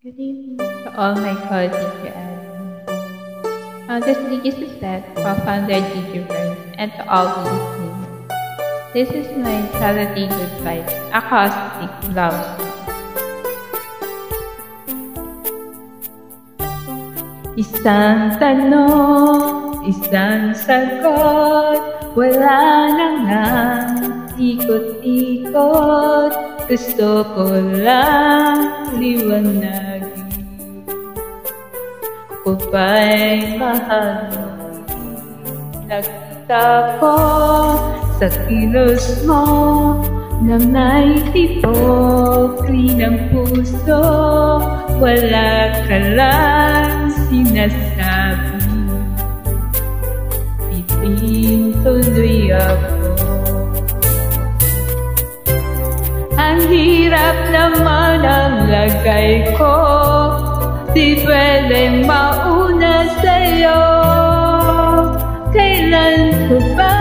Good evening to all my co-teacher admins. This is Suzette, co-founder Teacher Friends, and to all who listening. This is my Charity Goodbye acoustic love song. Isang tanong, isang sagot, wala na ngang ikot-ikot. Gusto ko lang liwanagin. Ako ba'y mahal mo? Nakita ko sa kilos mo na may tipokri ng puso. Wala ka lang sinasabi. Bitin tuloy ako. Ang hirap naman ang lagay ko, di pwedeng mauna sa'yo. Kailan ko ba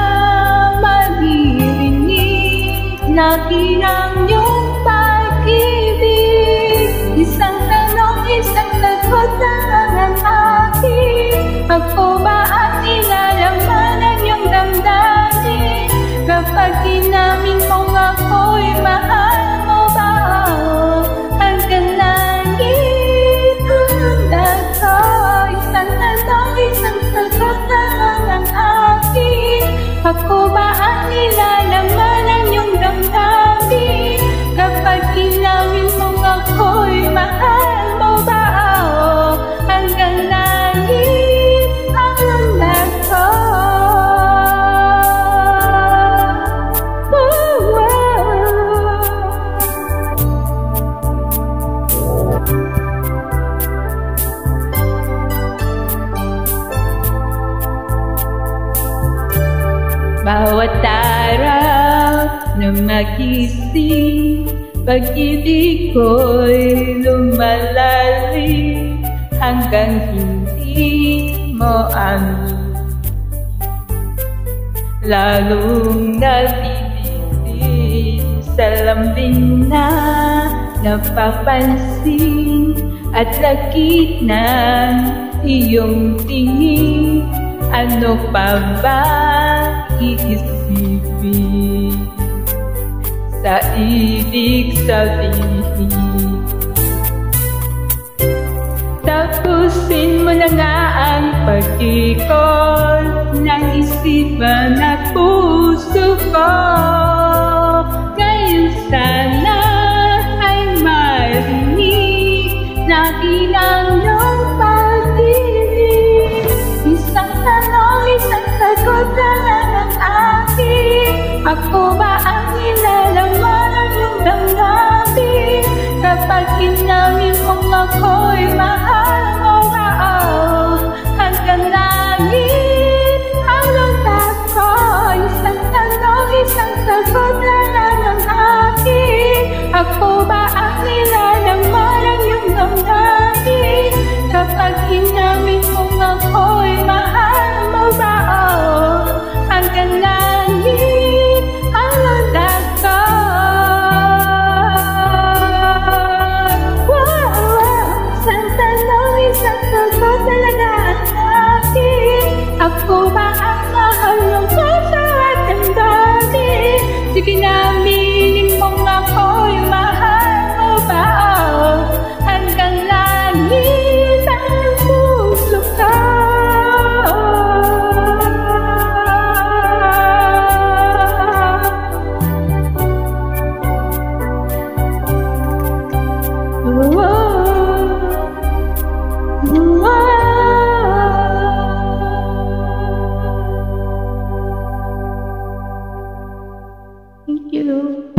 maririnig na kinang iyong pag-ibig? Isang tanong, isang sagot lang ang akin. Ako ba ang ilalaman ng iyong damdamin? Kapag inamin mong ako'y mahal, ako ba ang nilalaman ng iyong damdamin? Kapag inamin mong ako'y mahal mo ba ako? Hanggang langit ang landas ko. Bawat araw na magising, pag-ibig ko'y lumalalim hanggang hindi mo amin. Lalong nabibitin sa lambing na napapansin at lakit ng iyong tingin. Ano pa ba iisipin sa ibig sabihin? Tapusin mo na nga ang pag-ikot ng isipan at puso ko. Ngayon sana ay marinig na kinang iyong pag-ibig. Isang tanong, isang sagot lang ang akin. Ako ba ang ilalaman ng iyong damdamin? Kapag inamin mong ako'y mahal mo ba ako? Hanggang langit ang landas ko. Isang tanong, isang sagot lang ang akin. Ako ba ang ilalaman ng iyong damdamin? Kapag inamin mong ako'y mahal mo ba ako? Hanggang langit ang landas ko. Isang tanong, isang sagot talaga ang akin. Ako ba ang mahal ng puso at damdamin? Sige na, aminin mong ako'y mahal mo ba ako? Hanggang langit ang puso ko. Thank you.